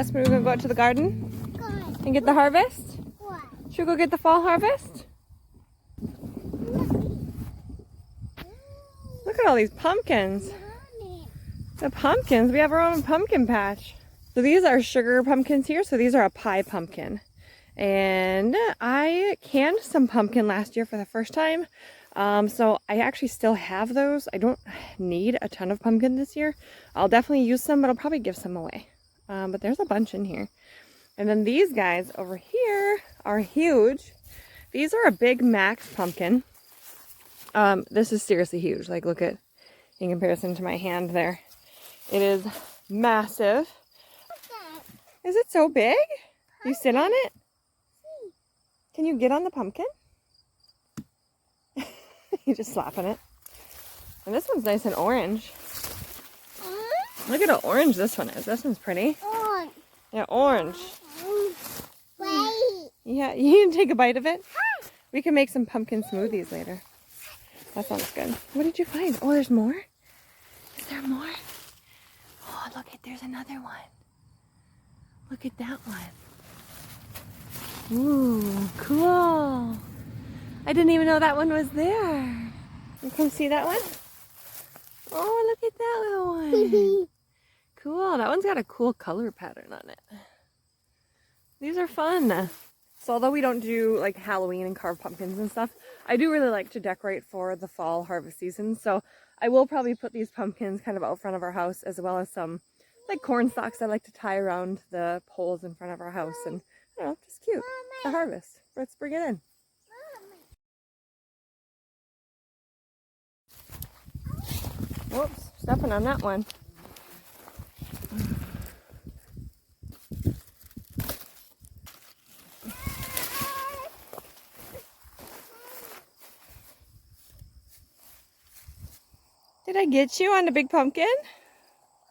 Aspen, we're gonna go out to the garden Good. and get the harvest? What? Should we go get the fall harvest? Look at all these pumpkins. The pumpkins, we have our own pumpkin patch. So these are sugar pumpkins here. So these are a pie pumpkin. And I canned some pumpkin last year for the first time. So I actually still have those. I don't need a ton of pumpkin this year. I'll definitely use some, but I'll probably give some away. But there's a bunch in here. And then these guys over here are huge. These are a Big Mac pumpkin. This is seriously huge. Like, look at, in comparison to my hand there. It is massive. Is it so big? You sit on it? Can you get on the pumpkin? You just slap on it. And this one's nice and orange. Look at how orange this one is. This one's pretty. Orange. Yeah, orange. Wait. Yeah, you can take a bite of it. We can make some pumpkin smoothies later. That sounds good. What did you find? Oh, there's more? Is there more? Oh, look at, there's another one. Look at that one. Ooh, cool. I didn't even know that one was there. You come see that one? Oh, look at that little one. Cool. That one's got a cool color pattern on it. These are fun. So although we don't do like Halloween and carve pumpkins and stuff, I do really like to decorate for the fall harvest season. So I will probably put these pumpkins kind of out front of our house, as well as some like corn stalks I like to tie around the poles in front of our house. And I don't know, just cute. The harvest. Let's bring it in. Whoops, stepping on that one. Did I get you on the big pumpkin?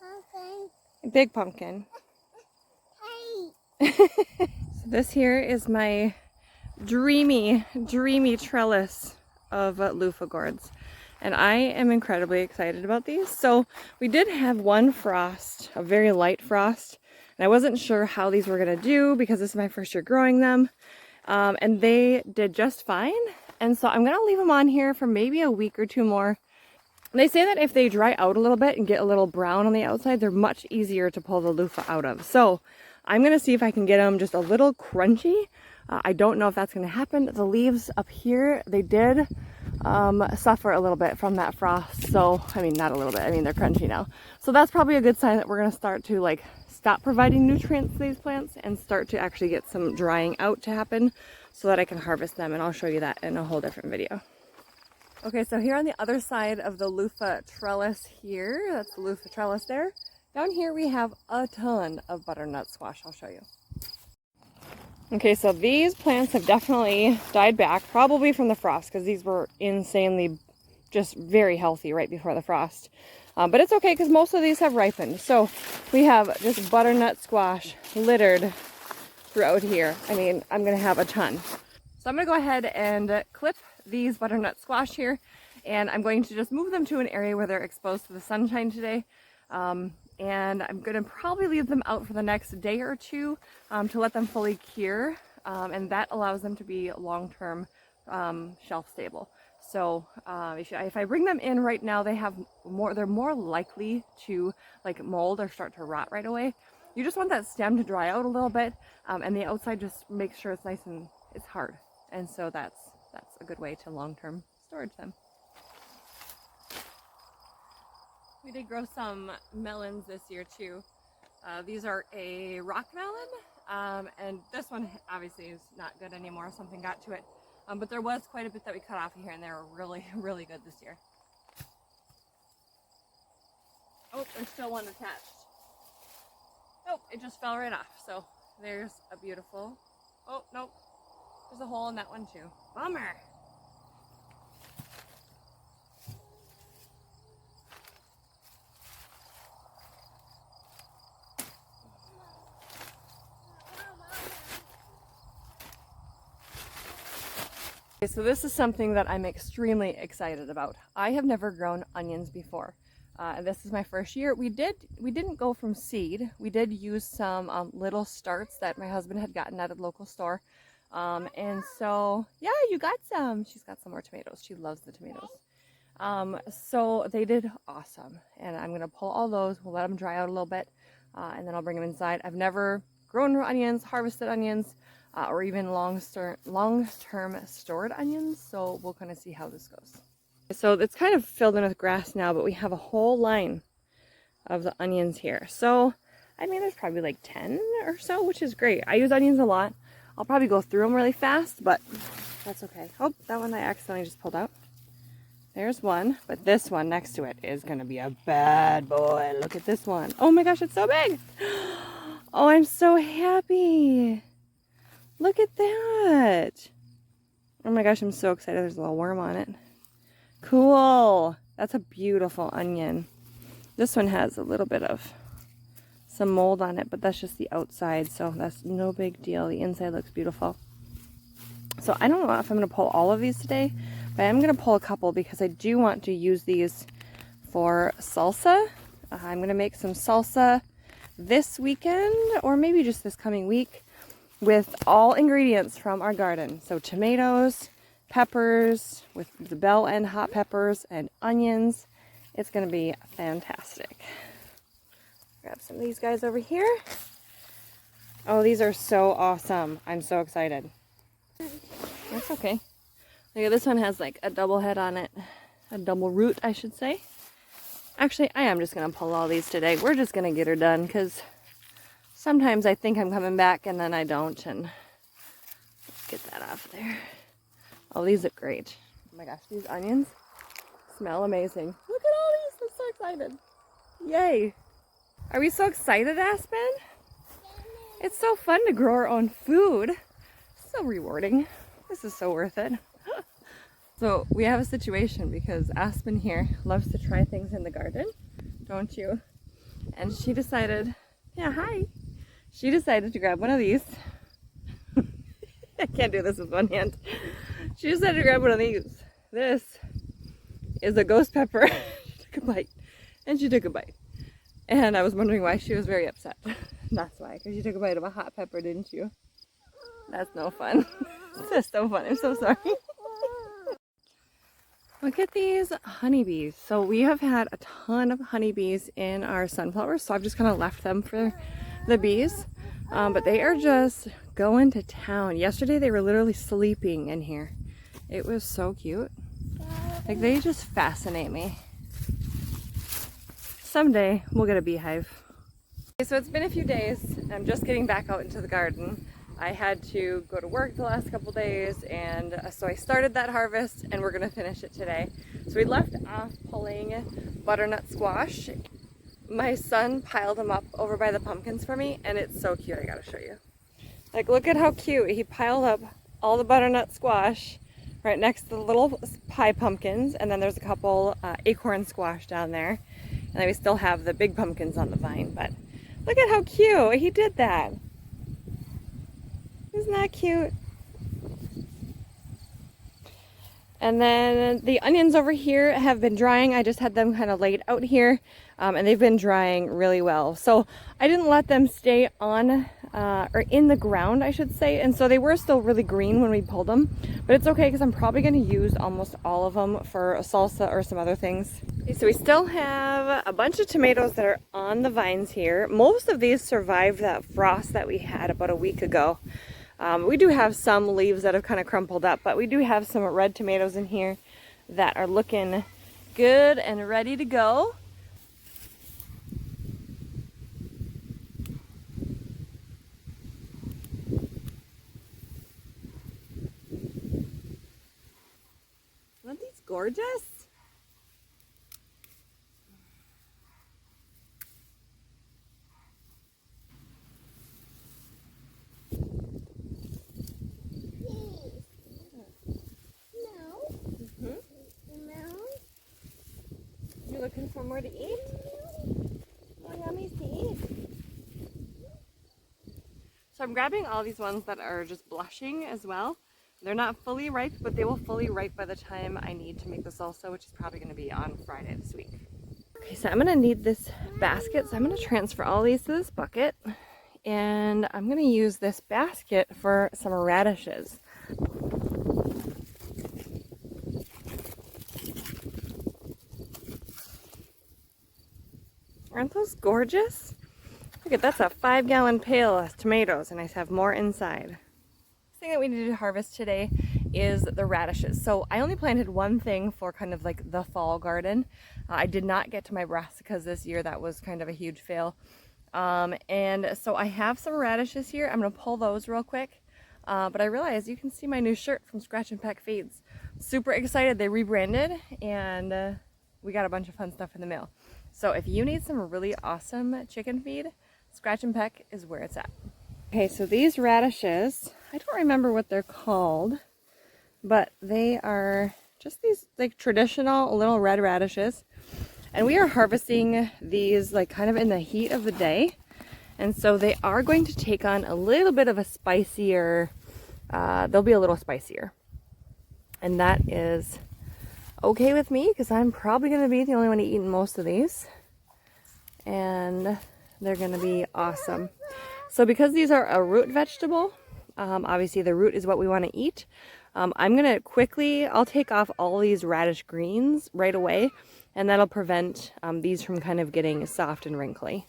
Pumpkin. A big pumpkin. Hey. So this here is my dreamy trellis of loofah gourds. And I am incredibly excited about these. So we did have one frost, a very light frost. And I wasn't sure how these were going to do because this is my first year growing them. And they did just fine. And so I'm going to leave them on here for maybe a week or two more. They say that if they dry out a little bit and get a little brown on the outside, they're much easier to pull the loofah out of. So I'm going to see if I can get them just a little crunchy. I don't know if that's going to happen. The leaves up here, they did suffer a little bit from that frost. So, I mean, not a little bit. I mean, they're crunchy now. So that's probably a good sign that we're going to start to like stop providing nutrients to these plants and start to actually get some drying out to happen so that I can harvest them. And I'll show you that in a whole different video. Okay, so here on the other side of the loofah trellis here, that's the loofah trellis there. Down here we have a ton of butternut squash. I'll show you. Okay, so these plants have definitely died back, probably from the frost, because these were insanely just very healthy right before the frost. But it's okay because most of these have ripened. So we have just butternut squash littered throughout here. I mean, I'm going to have a ton. So I'm going to go ahead and clip these butternut squash here, and I'm going to just move them to an area where they're exposed to the sunshine today. And I'm going to probably leave them out for the next day or two to let them fully cure, and that allows them to be long-term shelf stable. So if I bring them in right now, they're more likely to like mold or start to rot right away. You just want that stem to dry out a little bit, and the outside just makes sure it's nice and it's hard. And so that's a good way to long-term storage them. We did grow some melons this year too. These are a rock melon, and this one obviously is not good anymore. Something got to it, but there was quite a bit that we cut off of here, and they were really good this year. Oh, there's still one attached. Oh, it just fell right off. So there's a beautiful. Oh, nope. There's a hole in that one too. Bummer. Okay, so this is something that I'm extremely excited about. I have never grown onions before. And this is my first year. We didn't go from seed. We did use some little starts that my husband had gotten at a local store. And so, yeah, you got some. She's got some more tomatoes. She loves the tomatoes. So they did awesome. And I'm going to pull all those. We'll let them dry out a little bit. And then I'll bring them inside. I've never grown onions, harvested onions, or even long-term stored onions. So we'll kind of see how this goes. So it's kind of filled in with grass now, but we have a whole line of the onions here. So, I mean, there's probably like 10 or so, which is great. I use onions a lot. I'll probably go through them really fast, but that's okay. Oh, that one I accidentally just pulled out. There's one, but this one next to it is going to be a bad boy. Look at this one. Oh my gosh, it's so big. Oh, I'm so happy. Look at that. Oh my gosh, I'm so excited. There's a little worm on it. Cool. That's a beautiful onion. This one has a little bit of some mold on it, but that's just the outside, so that's no big deal. The inside looks beautiful. So I don't know if I'm going to pull all of these today, but I'm going to pull a couple because I do want to use these for salsa. I'm going to make some salsa this weekend, or maybe just this coming week, with all ingredients from our garden. So tomatoes, peppers with the bell end hot peppers, and onions. It's going to be fantastic. Grab some of these guys over here. Oh, these are so awesome. I'm so excited. That's okay. Look at this one, has like a double head on it. A double root, I should say. Actually, I am just going to pull all these today. We're just going to get her done because sometimes I think I'm coming back and then I don't. And let's get that off there. Oh, these look great. Oh my gosh, these onions smell amazing. Look at all these. I'm so excited. Yay. Are we so excited, Aspen? It's so fun to grow our own food. So rewarding. This is so worth it. So we have a situation because Aspen here loves to try things in the garden, don't you? And she decided, yeah, hi. She decided to grab one of these. I can't do this with one hand. She decided to grab one of these. This is a ghost pepper. She took a bite. And she took a bite. And I was wondering why she was very upset. That's why, because you took a bite of a hot pepper, didn't you? That's no fun. That's so fun. I'm so sorry. Look at these honeybees. So we have had a ton of honeybees in our sunflowers, so I've just kind of left them for the bees. But they are just going to town. Yesterday they were literally sleeping in here. It was so cute. Like, they just fascinate me. Someday we'll get a beehive. Okay, so it's been a few days. I'm just getting back out into the garden. I had to go to work the last couple days, and so I started that harvest and we're gonna finish it today. So we left off pulling butternut squash. My son piled them up over by the pumpkins for me, and it's so cute. I gotta show you. Like, look at how cute. He piled up all the butternut squash right next to the little pie pumpkins, and then there's a couple acorn squash down there. And then we still have the big pumpkins on the vine, but look at how cute he did that. Isn't that cute? And then the onions over here have been drying. I just had them kind of laid out here, and they've been drying really well. So I didn't let them stay on, or in the ground, I should say. And so they were still really green when we pulled them. But it's okay because I'm probably going to use almost all of them for a salsa or some other things. Okay, so we still have a bunch of tomatoes that are on the vines here. Most of these survived that frost that we had about a week ago. We do have some leaves that have kind of crumpled up, but we do have some red tomatoes in here that are looking good and ready to go. Aren't these gorgeous? You looking for more to eat? Oh, yummies to eat. So I'm grabbing all these ones that are just blushing as well. They're not fully ripe, but they will fully ripe by the time I need to make the salsa, which is probably going to be on Friday this week. Okay, so I'm gonna need this basket, so I'm gonna transfer all these to this bucket, and I'm gonna use this basket for some radishes. Aren't those gorgeous? Look at that's a 5-gallon pail of tomatoes, and I have more inside. The thing that we need to harvest today is the radishes. So I only planted one thing for kind of like the fall garden. I did not get to my brassicas this year. That was kind of a huge fail. And so I have some radishes here. I'm gonna pull those real quick. But I realized you can see my new shirt from Scratch and Peck Feeds. Super excited. They rebranded, and we got a bunch of fun stuff in the mail. So if you need some really awesome chicken feed, Scratch and Peck is where it's at. Okay, so these radishes, I don't remember what they're called, but they are just these like traditional little red radishes. And we are harvesting these like kind of in the heat of the day. And so they are going to take on a little bit of a spicier, they'll be a little spicier. And that is okay with me because I'm probably going to be the only one eating most of these. And they're going to be awesome. So because these are a root vegetable, obviously the root is what we want to eat. I'm going to quickly, I'll take off all these radish greens right away, and that'll prevent these from kind of getting soft and wrinkly.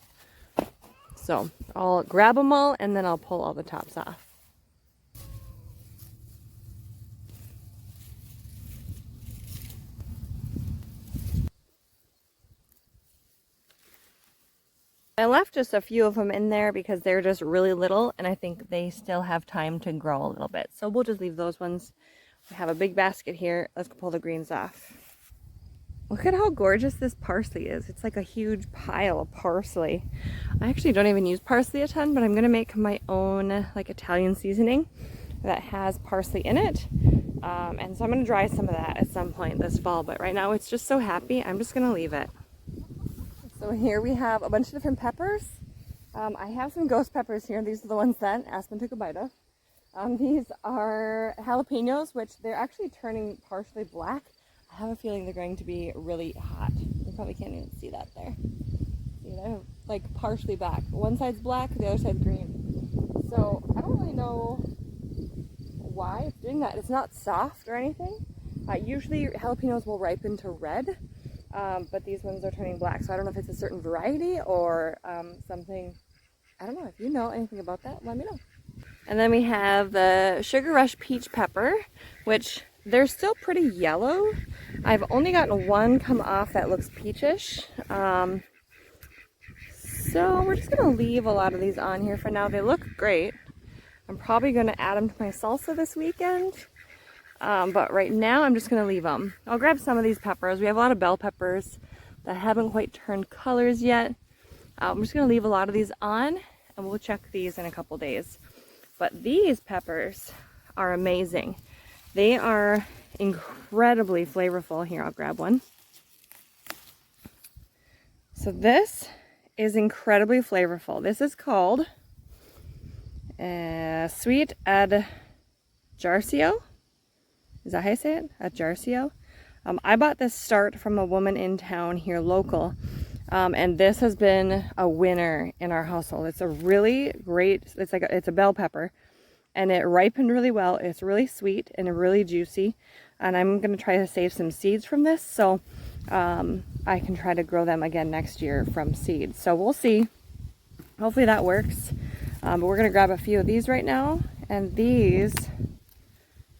So I'll grab them all and then I'll pull all the tops off. I left just a few of them in there because they're just really little, and I think they still have time to grow a little bit. So we'll just leave those ones. We have a big basket here. Let's pull the greens off. Look at how gorgeous this parsley is. It's like a huge pile of parsley. I actually don't even use parsley a ton, but I'm gonna make my own like Italian seasoning that has parsley in it. And so I'm gonna dry some of that at some point this fall, but right now it's just so happy, I'm just gonna leave it. So here we have a bunch of different peppers. I have some ghost peppers here. These are the ones that Aspen took a bite of. These are jalapenos, which they're actually turning partially black. I have a feeling they're going to be really hot. You probably can't even see that there. See, they're like partially black. One side's black, the other side's green. So I don't really know why it's doing that. It's not soft or anything. Usually jalapenos will ripen to red. But these ones are turning black, so I don't know if it's a certain variety or something. I don't know. If you know anything about that, let me know. And then we have the Sugar Rush Peach Pepper, which they're still pretty yellow. I've only gotten one come off that looks peachish. So we're just going to leave a lot of these on here for now. They look great. I'm probably going to add them to my salsa this weekend. But right now I'm just going to leave them. I'll grab some of these peppers. We have a lot of bell peppers that haven't quite turned colors yet. I'm just going to leave a lot of these on, and we'll check these in a couple days. But these peppers are amazing. They are incredibly flavorful. Here, I'll grab one. So this is incredibly flavorful. This is called Sweet Adjarcio. Is that how you say it? Adjarcio? I bought this start from a woman in town here local. And this has been a winner in our household. It's a really great, it's a bell pepper, and it ripened really well. It's really sweet and really juicy. And I'm going to try to save some seeds from this, so I can try to grow them again next year from seeds. So we'll see. Hopefully that works. But we're going to grab a few of these right now. And these,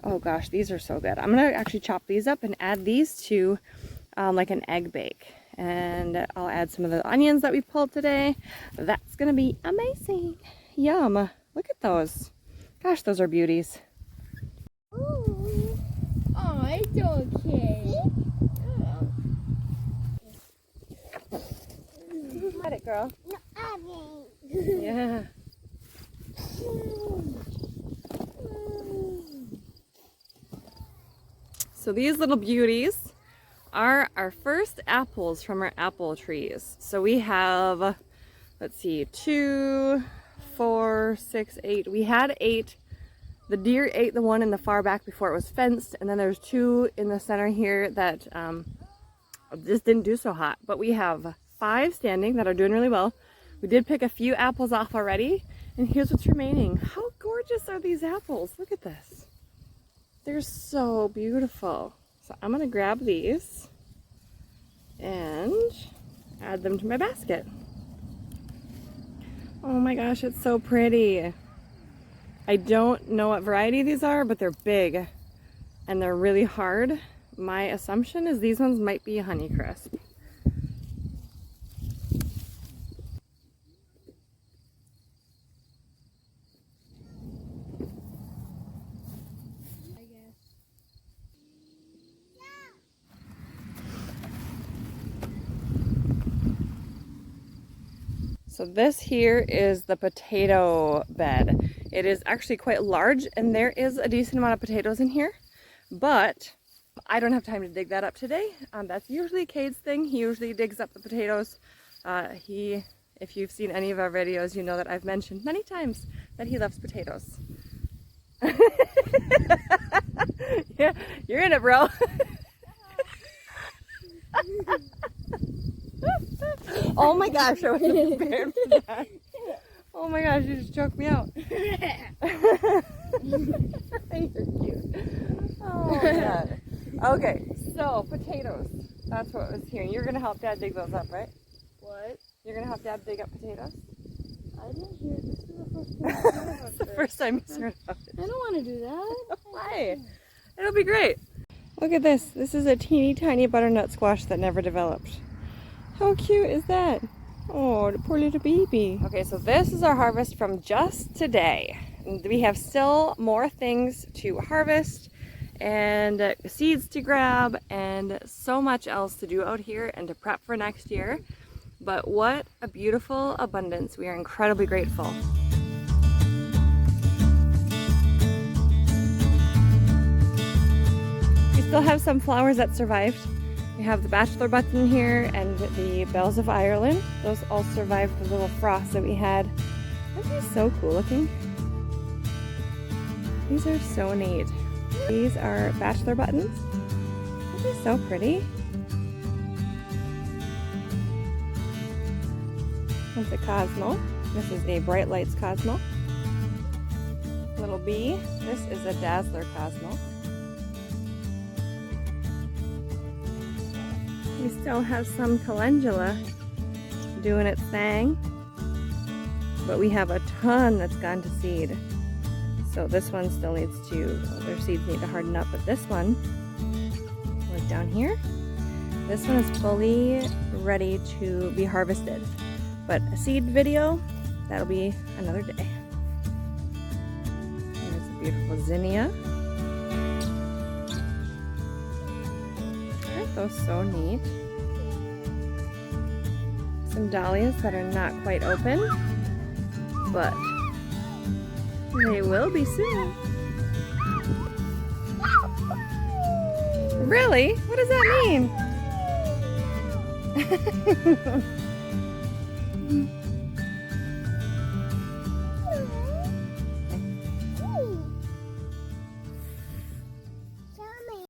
oh gosh, these are so good. I'm going to actually chop these up and add these to like an egg bake. And I'll add some of the onions that we pulled today. That's going to be amazing. Yum. Look at those. Gosh, those are beauties. Ooh. Oh, it's okay. Got it, girl. No, I mean. Yeah. So these little beauties are our first apples from our apple trees. So we have, let's see, 2, 4, 6, 8. We had 8. The deer ate the one in the far back before it was fenced, and then there's 2 in the center here that this didn't do so hot, but we have 5 standing that are doing really well. We did pick a few apples off already, and here's what's remaining. How gorgeous are these apples? Look at this. They're so beautiful. So I'm gonna grab these and add them to my basket. Oh my gosh, it's so pretty. I don't know what variety these are, but they're big and they're really hard. My assumption is these ones might be Honeycrisp. So this here is the potato bed. It is actually quite large and there is a decent amount of potatoes in here, but I don't have time to dig that up today. That's usually Cade's thing. He usually digs up the potatoes. If you've seen any of our videos, you know that I've mentioned many times that he loves potatoes. Yeah, you're in it, bro. Oh my gosh, I wasn't prepared for that. Oh my gosh, you just choked me out. You're cute. Oh my god. Okay, so potatoes. That's what was here. You're gonna help Dad dig those up, right? What? You're gonna help Dad dig up potatoes? I didn't hear this. Is the first time It's the first time you heard about it. I don't want to do that. Why? It'll be great. Look at this. This is a teeny tiny butternut squash that never developed. How cute is that? Oh, the poor little baby. Okay, so this is our harvest from just today. We have still more things to harvest and seeds to grab and so much else to do out here and to prep for next year. But what a beautiful abundance. We are incredibly grateful. We still have some flowers that survived. We have the bachelor button here and the bells of Ireland. Those all survived the little frost that we had. Aren't these so cool looking? These are so neat. These are bachelor buttons. Aren't they so pretty? That's a Cosmo. This is a Bright Lights Cosmo. Little bee. This is a Dazzler Cosmo. We still have some calendula doing its thing, but we have a ton that's gone to seed. So this one still needs to, their seeds need to harden up, but this one, like down here, this one is fully ready to be harvested. But a seed video, that'll be another day. There's a beautiful zinnia. Aren't those so neat? Some dahlias that are not quite open, but they will be soon. Really? What does that mean?